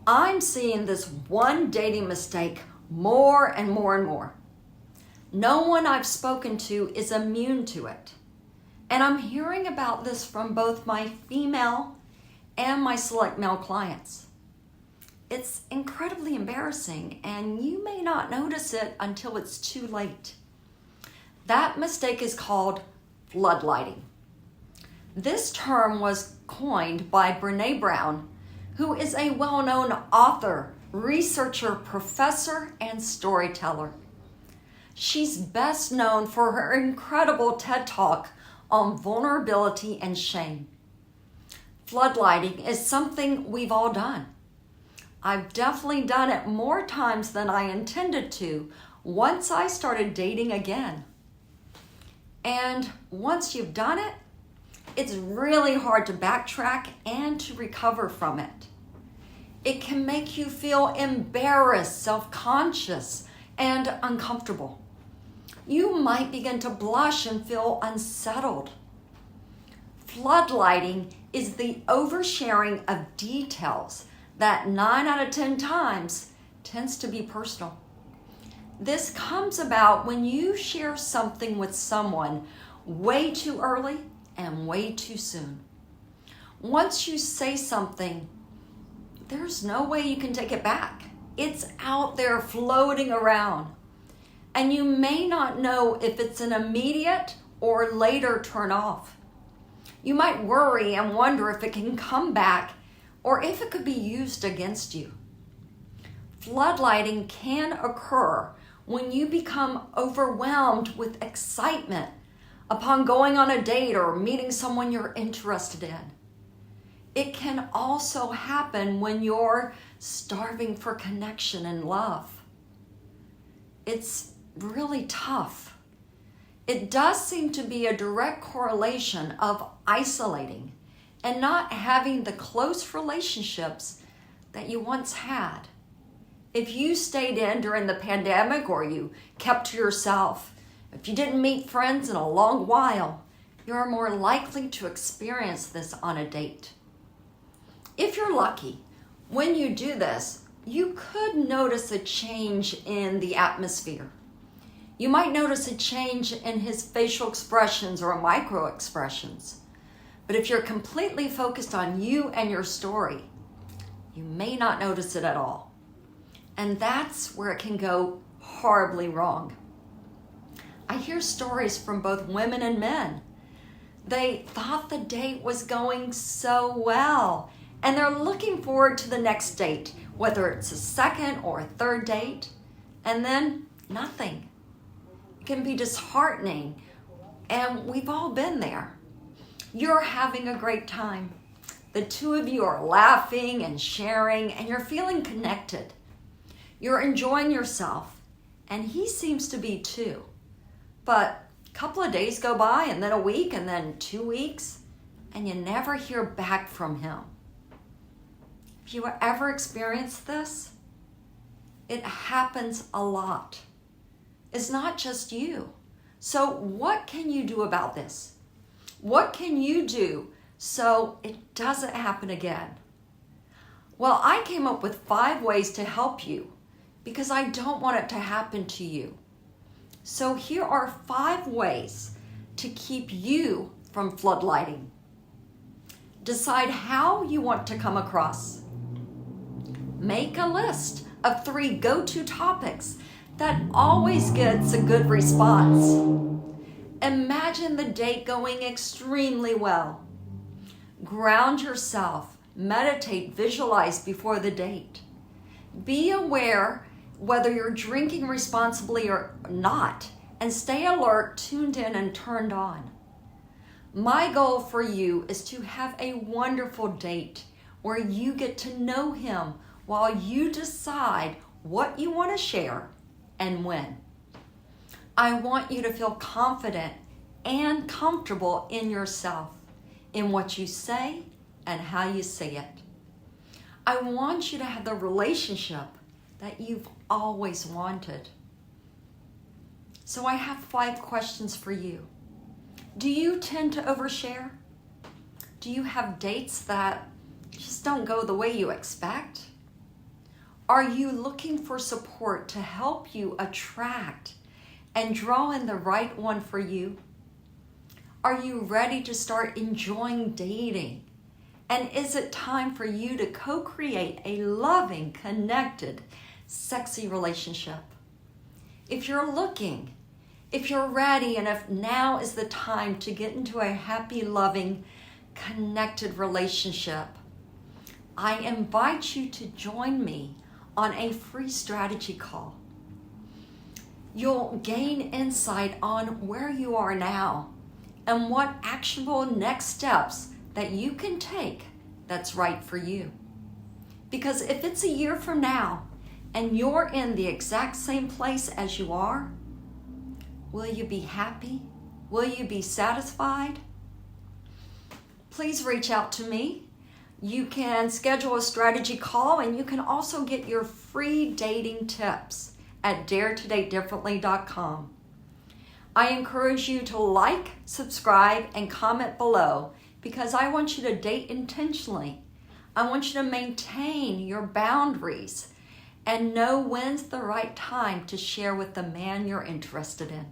I'm seeing this one dating mistake more and more and more. No one I've spoken to is immune to it. And I'm hearing about this from both my female and my select male clients. It's incredibly embarrassing, and you may not notice it until it's too late. That mistake is called floodlighting. This term was coined by Brené Brown, who is a well-known author, researcher, professor, and storyteller. She's best known for her incredible TED Talk on vulnerability and shame. Floodlighting is something we've all done. I've definitely done it more times than I intended to once I started dating again. And once you've done it, it's really hard to backtrack and to recover from it. It can make you feel embarrassed, self-conscious, and uncomfortable. You might begin to blush and feel unsettled. Floodlighting is the oversharing of details that 9 out of 10 times tends to be personal. This comes about when you share something with someone way too early and way too soon. Once you say something, there's no way you can take it back. It's out there floating around. And you may not know if it's an immediate or later turn off. You might worry and wonder if it can come back or if it could be used against you. Floodlighting can occur when you become overwhelmed with excitement upon going on a date or meeting someone you're interested in. It can also happen when you're starving for connection and love. It's really tough. It does seem to be a direct correlation of isolating and not having the close relationships that you once had. If you stayed in during the pandemic or you kept to yourself, if you didn't meet friends in a long while, you're more likely to experience this on a date. If you're lucky, when you do this, you could notice a change in the atmosphere. You might notice a change in his facial expressions or micro expressions. But if you're completely focused on you and your story, you may not notice it at all. And that's where it can go horribly wrong. I hear stories from both women and men. They thought the date was going so well, and they're looking forward to the next date, whether it's a second or a third date, and then nothing. It can be disheartening, and we've all been there. You're having a great time. The two of you are laughing and sharing, and you're feeling connected. You're enjoying yourself, and he seems to be too. But a couple of days go by, and then a week, and then 2 weeks, and you never hear back from him. Have you ever experienced this? It happens a lot. It's not just you. So what can you do about this? What can you do so it doesn't happen again? Well, I came up with 5 ways to help you because I don't want it to happen to you. So here are 5 ways to keep you from floodlighting. Decide how you want to come across. Make a list of 3 go-to topics that always gets a good response. Imagine the date going extremely well. Ground yourself, meditate, visualize before the date. Be aware whether you're drinking responsibly or not, and stay alert, tuned in, and turned on. My goal for you is to have a wonderful date where you get to know him while you decide what you want to share and when. I want you to feel confident and comfortable in yourself, in what you say and how you say it. I want you to have the relationship that you've always wanted. So I have 5 questions for you. Do you tend to overshare? Do you have dates that just don't go the way you expect? Are you looking for support to help you attract and draw in the right one for you? Are you ready to start enjoying dating? And is it time for you to co-create a loving, connected, sexy relationship? If you're looking, if you're ready, and if now is the time to get into a happy, loving, connected relationship, I invite you to join me on a free strategy call. You'll gain insight on where you are now and what actionable next steps that you can take that's right for you. Because if it's a year from now and you're in the exact same place as you are, will you be happy? Will you be satisfied? Please reach out to me. You can schedule a strategy call, and you can also get your free dating tips at daretodatedifferently.com. I encourage you to like, subscribe, and comment below because I want you to date intentionally. I want you to maintain your boundaries and know when's the right time to share with the man you're interested in.